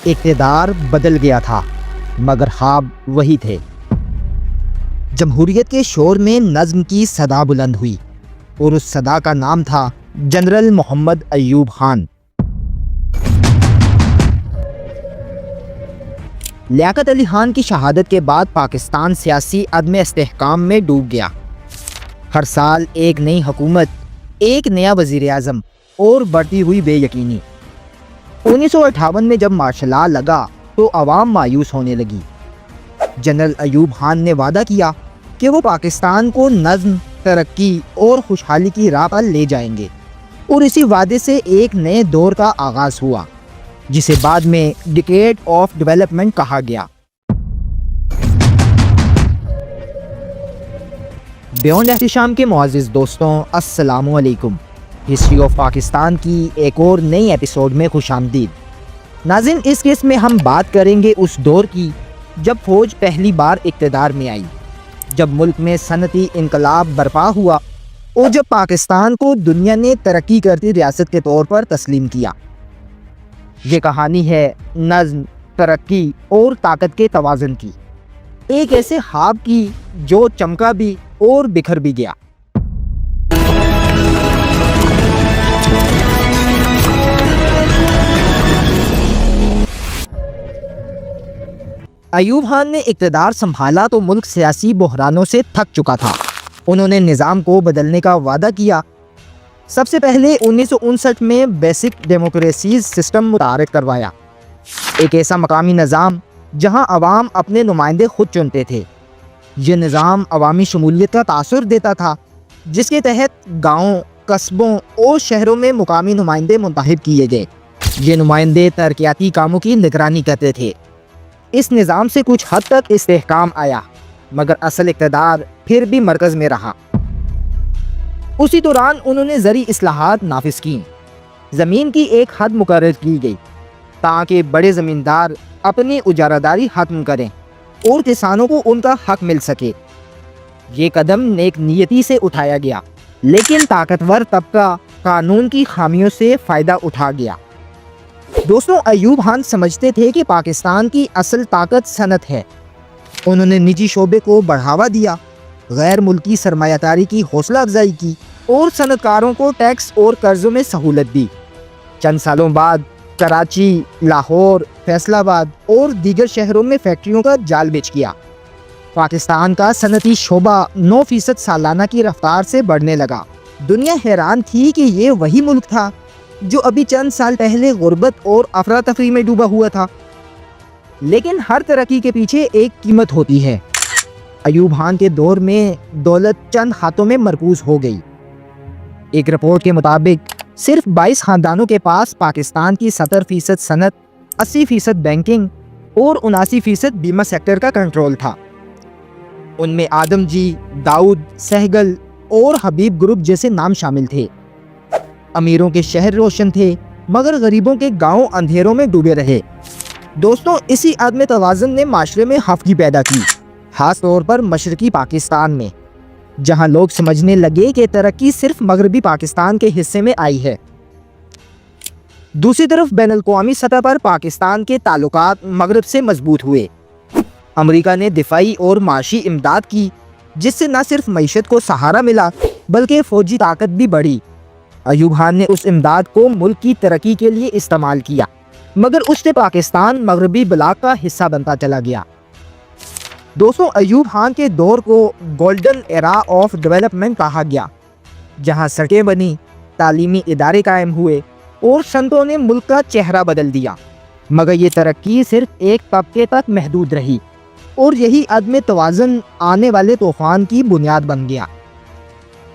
اقتدار بدل گیا تھا مگر خواب وہی تھے۔ جمہوریت کے شور میں نظم کی صدا بلند ہوئی اور اس صدا کا نام تھا جنرل محمد ایوب خان۔ لیاقت علی خان کی شہادت کے بعد پاکستان سیاسی عدم استحکام میں ڈوب گیا۔ ہر سال ایک نئی حکومت، ایک نیا وزیر اعظم اور بڑھتی ہوئی بے یقینی۔ 1958 میں جب مارشل لا لگا تو عوام مایوس ہونے لگی۔ جنرل ایوب خان نے وعدہ کیا کہ وہ پاکستان کو نظم، ترقی اور خوشحالی کی راہ پر لے جائیں گے، اور اسی وعدے سے ایک نئے دور کا آغاز ہوا جسے بعد میں ڈیکیڈ آف ڈیولپمنٹ کہا گیا۔ بیونڈ احتشام کے معزز دوستوں، السلام علیکم۔ ہسٹری آف پاکستان کی ایک اور نئی ایپیسوڈ میں خوش آمدید۔ ناظرین، اس کیس میں ہم بات کریں گے اس دور کی جب فوج پہلی بار اقتدار میں آئی، جب ملک میں صنعتی انقلاب برپا ہوا اور جب پاکستان کو دنیا نے ترقی کرتی ریاست کے طور پر تسلیم کیا۔ یہ کہانی ہے نظم، ترقی اور طاقت کے توازن کی، ایک ایسے خواب کی جو چمکا بھی اور بکھر بھی گیا۔ ایوب خان نے اقتدار سنبھالا تو ملک سیاسی بحرانوں سے تھک چکا تھا۔ انہوں نے نظام کو بدلنے کا وعدہ کیا۔ سب سے پہلے 1959 میں بیسک ڈیموکریسیز سسٹم متعارف کروایا، ایک ایسا مقامی نظام جہاں عوام اپنے نمائندے خود چنتے تھے۔ یہ نظام عوامی شمولیت کا تاثر دیتا تھا، جس کے تحت گاؤں، قصبوں اور شہروں میں مقامی نمائندے منتخب کیے گئے۔ یہ نمائندے ترقیاتی کاموں کی نگرانی کرتے تھے۔ اس نظام سے کچھ حد تک استحکام آیا، مگر اصل اقتدار پھر بھی مرکز میں رہا۔ اسی دوران انہوں نے زرعی اصلاحات نافذ کیں۔ زمین کی ایک حد مقرر کی گئی تاکہ بڑے زمیندار اپنی اجارہ داری ختم کریں اور کسانوں کو ان کا حق مل سکے۔ یہ قدم نیک نیتی سے اٹھایا گیا، لیکن طاقتور طبقہ قانون کی خامیوں سے فائدہ اٹھا گیا۔ دوستوں، ایوب خان سمجھتے تھے کہ پاکستان کی اصل طاقت صنعت ہے۔ انہوں نے نجی شعبے کو بڑھاوا دیا، غیر ملکی سرمایہ کاری کی حوصلہ افزائی کی اور صنعت کاروں کو ٹیکس اور قرضوں میں سہولت دی۔ چند سالوں بعد کراچی، لاہور، فیصل آباد اور دیگر شہروں میں فیکٹریوں کا جال بچھ گیا۔ پاکستان کا صنعتی شعبہ 9% سالانہ کی رفتار سے بڑھنے لگا۔ دنیا حیران تھی کہ یہ وہی ملک تھا جو ابھی چند سال پہلے غربت اور افراتفری میں ڈوبا ہوا تھا۔ لیکن ہر ترقی کے پیچھے ایک قیمت ہوتی ہے۔ ایوب خان کے دور میں دولت چند ہاتھوں میں مرکوز ہو گئی۔ ایک رپورٹ کے مطابق صرف 22 خاندانوں کے پاس پاکستان کی 70% صنعت، 80% بینکنگ اور 79% بیمہ سیکٹر کا کنٹرول تھا۔ ان میں آدم جی، داؤد، سہگل اور حبیب گروپ جیسے نام شامل تھے۔ امیروں کے شہر روشن تھے، مگر غریبوں کے گاؤں اندھیروں میں ڈوبے رہے۔ دوستوں، اسی عدم توازن نے معاشرے میں خفگی پیدا کی، خاص طور پر مشرقی پاکستان میں، جہاں لوگ سمجھنے لگے کہ ترقی صرف مغربی پاکستان کے حصے میں آئی ہے۔ دوسری طرف بین الاقوامی سطح پر پاکستان کے تعلقات مغرب سے مضبوط ہوئے۔ امریکہ نے دفاعی اور معاشی امداد کی، جس سے نہ صرف معیشت کو سہارا ملا بلکہ فوجی طاقت بھی بڑھی۔ ایوب خان نے اس امداد کو ملک کی ترقی کے لیے استعمال کیا، مگر اس سے پاکستان مغربی بلاک کا حصہ بنتا چلا گیا۔ دوستوں، ایوب خان کے دور کو گولڈن ایرا آف ڈیولپمنٹ کہا گیا، جہاں سڑکیں بنی، تعلیمی ادارے قائم ہوئے اور صنعتوں نے ملک کا چہرہ بدل دیا۔ مگر یہ ترقی صرف ایک طبقے تک محدود رہی، اور یہی عدم توازن آنے والے طوفان کی بنیاد بن گیا۔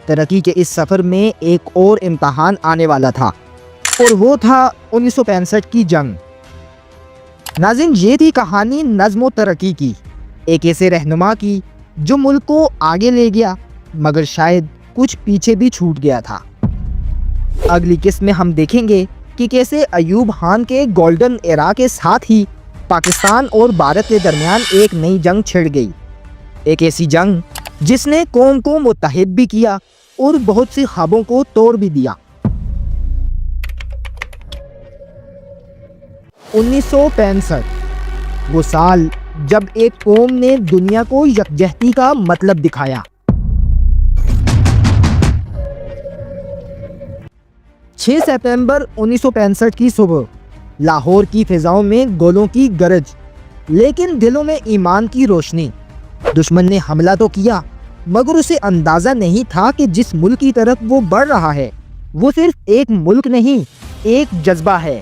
ترقی کے اس سفر میں ایک اور امتحان آنے والا تھا، اور وہ تھا 1965 کی جنگ۔ ناظرین، یہ تھی کہانی نظم و ترقی کی، ایک ایسے رہنما کی جو ملک کو آگے لے گیا، مگر شاید کچھ پیچھے بھی چھوٹ گیا تھا۔ اگلی قسط میں ہم دیکھیں گے کہ کیسے ایوب خان کے گولڈن ایرا کے ساتھ ہی پاکستان اور بھارت کے درمیان ایک نئی جنگ چھڑ گئی، ایک ایسی جنگ جس نے قوم کو متحد بھی کیا اور بہت سی خوابوں کو توڑ بھی دیا۔ 1965 وہ سال جب ایک قوم نے دنیا کو یکجہتی کا مطلب دکھایا۔ 6 سپتمبر 1965 کی صبح لاہور کی فضاؤں میں گولوں کی گرج، لیکن دلوں میں ایمان کی روشنی۔ دشمن نے حملہ تو کیا، مگر اسے اندازہ نہیں تھا کہ جس ملک کی طرف وہ بڑھ رہا ہے وہ صرف ایک ملک نہیں، ایک جذبہ ہے،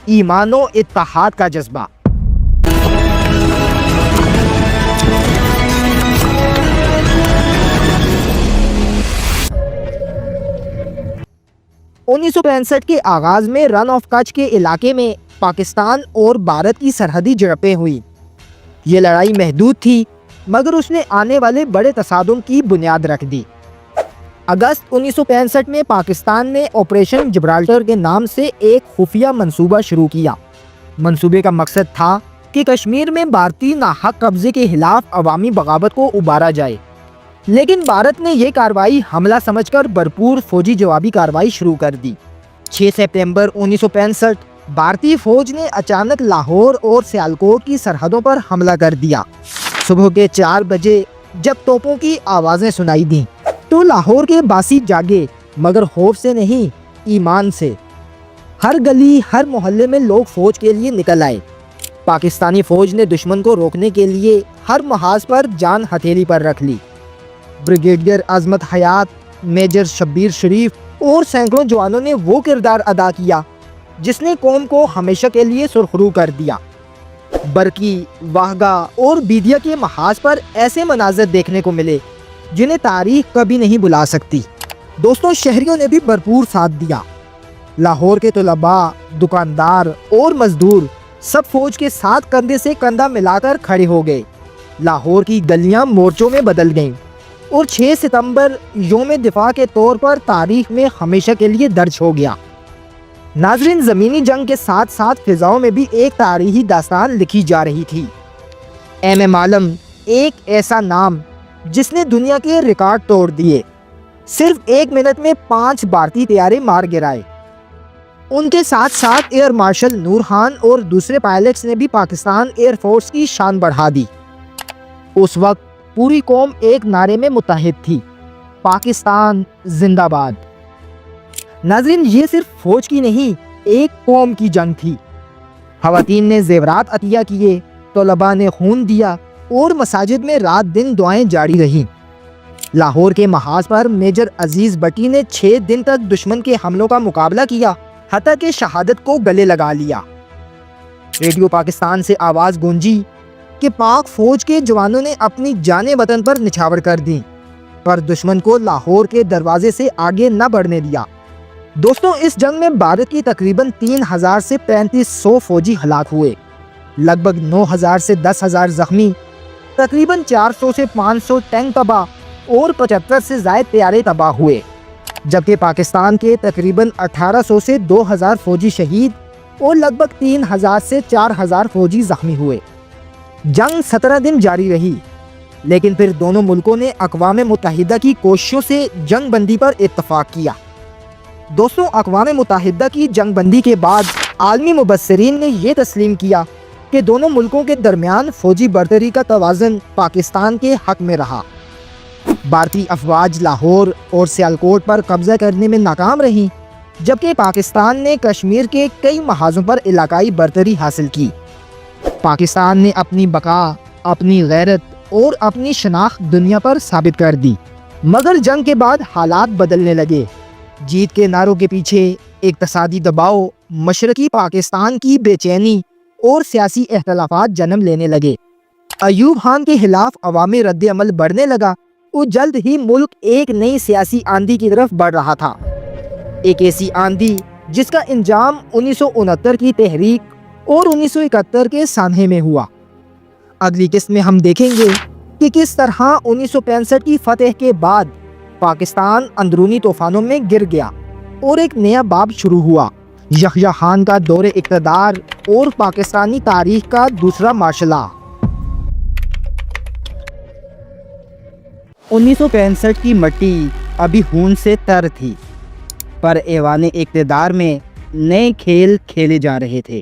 ایمان و اتحاد کا جذبہ۔ انیس سو 65 کے آغاز میں رن آف کچھ کے علاقے میں پاکستان اور بھارت کی سرحدی جھڑپیں ہوئی۔ یہ لڑائی محدود تھی، مگر اس نے آنے والے بڑے تصادم کی بنیاد رکھ دی۔ اگست 1965 میں پاکستان نے آپریشن جبرالٹر کے نام سے ایک خفیہ منصوبہ شروع کیا۔ منصوبے کا مقصد تھا کہ کشمیر میں بھارتی ناحق قبضے کے خلاف عوامی بغاوت کو ابھارا جائے، لیکن بھارت نے یہ کارروائی حملہ سمجھ کر بھرپور فوجی جوابی کارروائی شروع کر دی۔ 6 سپتمبر 1965 بھارتی فوج نے اچانک لاہور اور سیالکوٹ کی سرحدوں پر حملہ کر دیا۔ صبح کے 4 بجے جب توپوں کی آوازیں سنائی دیں تو لاہور کے باسی جاگے، مگر خوف سے نہیں، ایمان سے۔ ہر گلی، ہر محلے میں لوگ فوج کے لیے نکل آئے۔ پاکستانی فوج نے دشمن کو روکنے کے لیے ہر محاذ پر جان ہتھیلی پر رکھ لی۔ بریگیڈیئر عظمت حیات، میجر شبیر شریف اور سینکڑوں جوانوں نے وہ کردار ادا کیا جس نے قوم کو ہمیشہ کے لیے سرخرو کر دیا۔ برکی، واہگہ اور بیدیا کے محاذ پر ایسے مناظر دیکھنے کو ملے جنہیں تاریخ کبھی نہیں بلا سکتی۔ دوستوں، شہریوں نے بھی بھرپور ساتھ دیا۔ لاہور کے طلباء، دکاندار اور مزدور سب فوج کے ساتھ کندھے سے کندھا ملا کر کھڑے ہو گئے۔ لاہور کی گلیاں مورچوں میں بدل گئیں اور 6 ستمبر یوم دفاع کے طور پر تاریخ میں ہمیشہ کے لیے درج ہو گیا۔ ناظرین، زمینی جنگ کے ساتھ ساتھ فضاؤں میں بھی ایک تاریخی داستان لکھی جا رہی تھی۔ ایم عالم، ایک ایسا نام جس نے دنیا کے ریکارڈ توڑ دیے۔ صرف 1 منٹ میں 5 بھارتی طیارے مار گرائے۔ ان کے ساتھ ساتھ ایئر مارشل نور خان اور دوسرے پائلٹس نے بھی پاکستان ایئر فورس کی شان بڑھا دی۔ اس وقت پوری قوم ایک نعرے میں متحد تھی: پاکستان زندہ باد۔ ناظرین، یہ صرف فوج کی نہیں، ایک قوم کی جنگ تھی۔ خواتین نے زیورات عطیہ کیے، طلباء نے خون دیا اور مساجد میں رات دن دعائیں جاری رہیں۔ لاہور کے محاذ پر میجر عزیز بٹی نے 6 دن تک دشمن کے حملوں کا مقابلہ کیا، حتیٰ کہ شہادت کو گلے لگا لیا۔ ریڈیو پاکستان سے آواز گونجی کہ پاک فوج کے جوانوں نے اپنی جانیں وطن پر نچھاور کر دیں، پر دشمن کو لاہور کے دروازے سے آگے نہ بڑھنے دیا۔ دوستوں، اس جنگ میں بھارت کی تقریباً 3000 سے 3500 فوجی ہلاک ہوئے، لگ بھگ 9000 سے 10000 زخمی، تقریباً 400 سے 500 ٹینک تباہ اور 75 سے زائد طیارے تباہ ہوئے، جبکہ پاکستان کے تقریباً 1800 سے 2000 فوجی شہید اور لگ بھگ 3000 سے 4000 فوجی زخمی ہوئے۔ جنگ 17 دن جاری رہی، لیکن پھر دونوں ملکوں نے اقوام متحدہ کی کوششوں سے جنگ بندی پر اتفاق کیا۔ دوستوں، اقوام متحدہ کی جنگ بندی کے بعد عالمی مبصرین نے یہ تسلیم کیا کہ دونوں ملکوں کے درمیان فوجی برتری کا توازن پاکستان کے حق میں رہا۔ بھارتی افواج لاہور اور سیالکوٹ پر قبضہ کرنے میں ناکام رہیں، جبکہ پاکستان نے کشمیر کے کئی محاذوں پر علاقائی برتری حاصل کی۔ پاکستان نے اپنی بقا، اپنی غیرت اور اپنی شناخت دنیا پر ثابت کر دی، مگر جنگ کے بعد حالات بدلنے لگے۔ جیت کے نعروں کے پیچھے اقتصادی دباؤ، مشرقی پاکستان کی بے چینی اور سیاسی اختلافات جنم لینے لگے۔ ایوب خان کے خلاف عوامی رد عمل بڑھنے لگا اور جلد ہی ملک ایک نئی سیاسی آندھی کی طرف بڑھ رہا تھا، ایک ایسی آندھی جس کا انجام 1969 کی تحریک اور 1971 کے سانحے میں ہوا۔ اگلی قسط میں ہم دیکھیں گے کہ کس طرح 1965 کی فتح کے بعد پاکستان اندرونی طوفانوں میں گر گیا اور ایک نیا باب شروع ہوا: یحییٰ خان کا دور اقتدار اور پاکستانی تاریخ کا دوسرا مارشل لا۔ 1965 کی مٹی ابھی خون سے تر تھی، پر ایوان اقتدار میں نئے کھیل کھیلے جا رہے تھے۔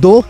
2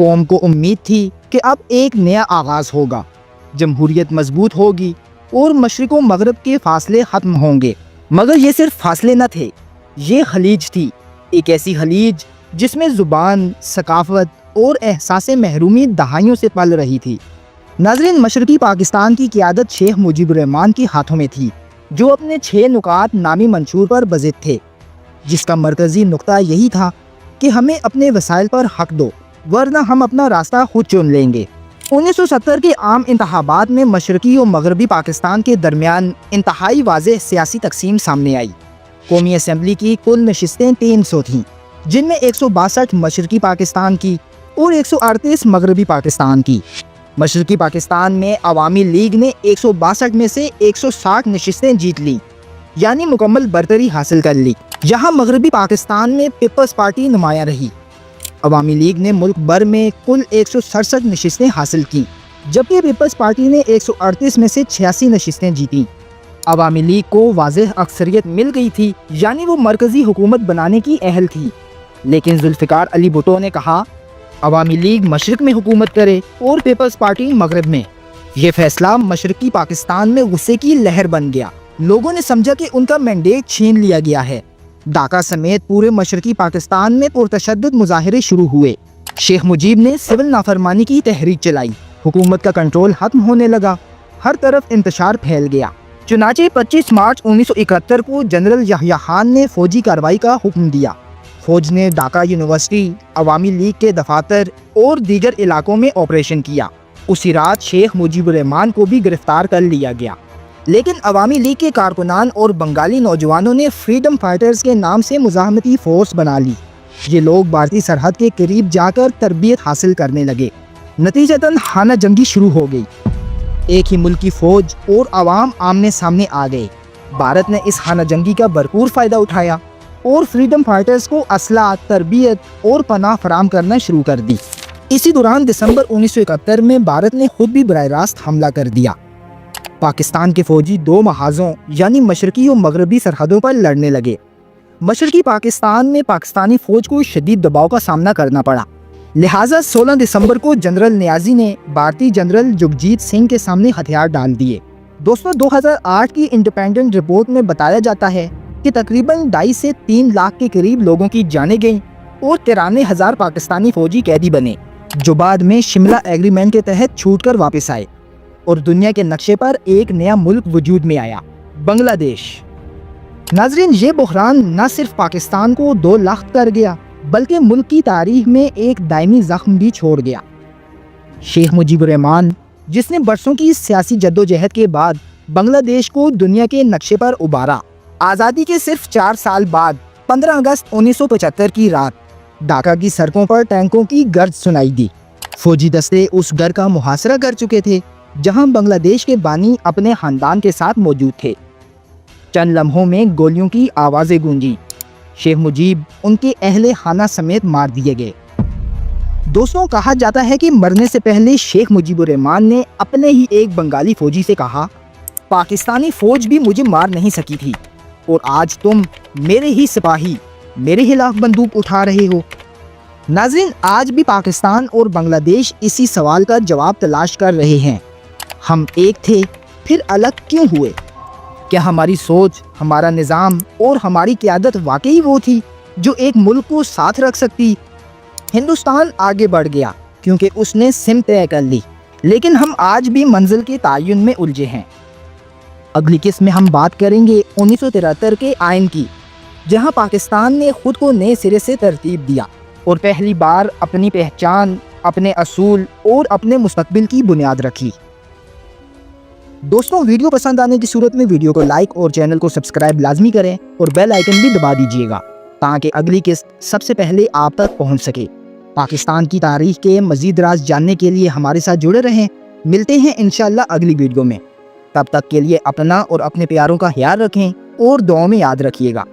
قوم کو امید تھی کہ اب ایک نیا آغاز ہوگا، جمہوریت مضبوط ہوگی اور مشرق و مغرب کے فاصلے ختم ہوں گے۔ مگر یہ صرف فاصلے نہ تھے، یہ خلیج تھی، ایک ایسی خلیج جس میں زبان، ثقافت اور احساس محرومی دہائیوں سے پل رہی تھی۔ ناظرین، مشرقی پاکستان کی قیادت شیخ مجیب الرحمان کے ہاتھوں میں تھی، جو اپنے 6 نکات نامی منشور پر بضد تھے، جس کا مرکزی نقطہ یہی تھا کہ ہمیں اپنے وسائل پر حق دو، ورنہ ہم اپنا راستہ خود چن لیں گے۔ 1970 کے عام انتخابات میں مشرقی و مغربی پاکستان کے درمیان انتہائی واضح سیاسی تقسیم سامنے آئی۔ قومی اسمبلی کی کل نشستیں 300 تھیں، جن میں 162 مشرقی پاکستان کی اور 138 مغربی پاکستان کی۔ مشرقی پاکستان میں عوامی لیگ نے 162 میں سے 160 نشستیں جیت لیں، یعنی مکمل برتری حاصل کر لی، جہاں مغربی پاکستان میں پیپلز پارٹی نمایاں رہی۔ عوامی لیگ نے ملک بھر میں کل 167 نشستیں حاصل کیں، جبکہ پیپلز پارٹی نے 138 میں سے 86 نشستیں جیتیں۔ عوامی لیگ کو واضح اکثریت مل گئی تھی، یعنی وہ مرکزی حکومت بنانے کی اہل تھی، لیکن ذوالفقار علی بھٹو نے کہا عوامی لیگ مشرق میں حکومت کرے اور پیپلز پارٹی مغرب میں۔ یہ فیصلہ مشرقی پاکستان میں غصے کی لہر بن گیا۔ لوگوں نے سمجھا کہ ان کا مینڈیٹ چھین لیا گیا ہے۔ ڈھاکہ سمیت پورے مشرقی پاکستان میں پرتشدد مظاہرے شروع ہوئے۔ شیخ مجیب نے سول نافرمانی کی تحریک چلائی، حکومت کا کنٹرول ختم ہونے لگا، ہر طرف انتشار پھیل گیا۔ چنانچہ 25 مارچ 1971 کو جنرل یحییٰ خان نے فوجی کارروائی کا حکم دیا۔ فوج نے ڈھاکہ یونیورسٹی، عوامی لیگ کے دفاتر اور دیگر علاقوں میں آپریشن کیا۔ اسی رات شیخ مجیب الرحمان کو بھی گرفتار کر لیا گیا، لیکن عوامی لیگ کے کارکنان اور بنگالی نوجوانوں نے فریڈم فائٹرز کے نام سے مزاحمتی فورس بنا لی۔ یہ لوگ بھارتی سرحد کے قریب جا کر تربیت حاصل کرنے لگے۔ نتیجتاً خانہ جنگی شروع ہو گئی۔ ایک ہی ملک کی فوج اور عوام آمنے سامنے آ گئے۔ بھارت نے اس خانہ جنگی کا بھرپور فائدہ اٹھایا اور فریڈم فائٹرز کو اسلحہ، تربیت اور پناہ فراہم کرنا شروع کر دی۔ اسی دوران دسمبر 1971 میں بھارت نے خود بھی براہ راست حملہ کر دیا۔ پاکستان کے فوجی 2 محاذوں یعنی مشرقی و مغربی سرحدوں پر لڑنے لگے۔ مشرقی پاکستان میں پاکستانی فوج کو شدید دباؤ کا سامنا کرنا پڑا، لہٰذا 16 دسمبر کو جنرل نیازی نے بھارتی جنرل جگجیت سنگھ کے سامنے ہتھیار ڈال دیے۔ دوستوں، 2008 کی انڈیپینڈنٹ رپورٹ میں بتایا جاتا ہے کہ تقریباً 2.5 سے 3 لاکھ کے قریب لوگوں کی جانیں گئیں اور 93,000 پاکستانی فوجی قیدی بنے، جو بعد میں شملہ ایگریمنٹ کے تحت چھوٹ کر واپس آئے اور دنیا کے نقشے پر ایک نیا ملک وجود میں آیا، بنگلہ دیش۔ ناظرین، یہ بحران نہ صرف پاکستان کو 2 لخت کر گیا بلکہ ملک کی تاریخ میں ایک دائمی زخم بھی چھوڑ گیا۔ شیخ مجیب الرحمان، جس نے برسوں کی سیاسی جدوجہد کے بعد بنگلہ دیش کو دنیا کے نقشے پر ابھارا، آزادی کے صرف 4 سال بعد 15 اگست 1975 کی رات ڈھاکہ کی سڑکوں پر ٹینکوں کی گرج سنائی دی۔ فوجی دستے اس گھر کا محاصرہ کر چکے تھے جہاں بنگلہ دیش کے بانی اپنے خاندان کے ساتھ موجود تھے۔ چند لمحوں میں گولیوں کی آوازیں گونجی۔ شیخ مجیب ان کے اہل خانہ سمیت مار دیے گئے۔ دوستوں، کہا جاتا ہے کہ مرنے سے پہلے شیخ مجیب الرحمان نے اپنے ہی ایک بنگالی فوجی سے کہا، پاکستانی فوج بھی مجھے مار نہیں سکی تھی اور آج تم میرے ہی سپاہی میرے خلاف بندوق اٹھا رہے ہو۔ ناظرین، آج بھی پاکستان اور بنگلہ دیش اسی سوال کا جواب تلاش کر رہے ہیں، ہم ایک تھے پھر الگ کیوں ہوئے؟ کیا ہماری سوچ، ہمارا نظام اور ہماری قیادت واقعی وہ تھی جو ایک ملک کو ساتھ رکھ سکتی؟ ہندوستان آگے بڑھ گیا کیونکہ اس نے سمت طے کر لی، لیکن ہم آج بھی منزل کے تعین میں الجھے ہیں۔ اگلی قسط میں ہم بات کریں گے 1973 کے آئین کی، جہاں پاکستان نے خود کو نئے سرے سے ترتیب دیا اور پہلی بار اپنی پہچان، اپنے اصول اور اپنے مستقبل کی بنیاد رکھی۔ دوستوں، ویڈیو پسند آنے کی صورت میں ویڈیو کو لائک اور چینل کو سبسکرائب لازمی کریں اور بیل آئیکن بھی دبا دیجیے گا تاکہ اگلی قسط سب سے پہلے آپ تک پہنچ سکے۔ پاکستان کی تاریخ کے مزید راز جاننے کے لیے ہمارے ساتھ جڑے رہیں۔ ملتے ہیں انشاءاللہ اگلی ویڈیو میں، تب تک کے لیے اپنا اور اپنے پیاروں کا خیال رکھیں اور دعاؤں میں یاد رکھیے گا۔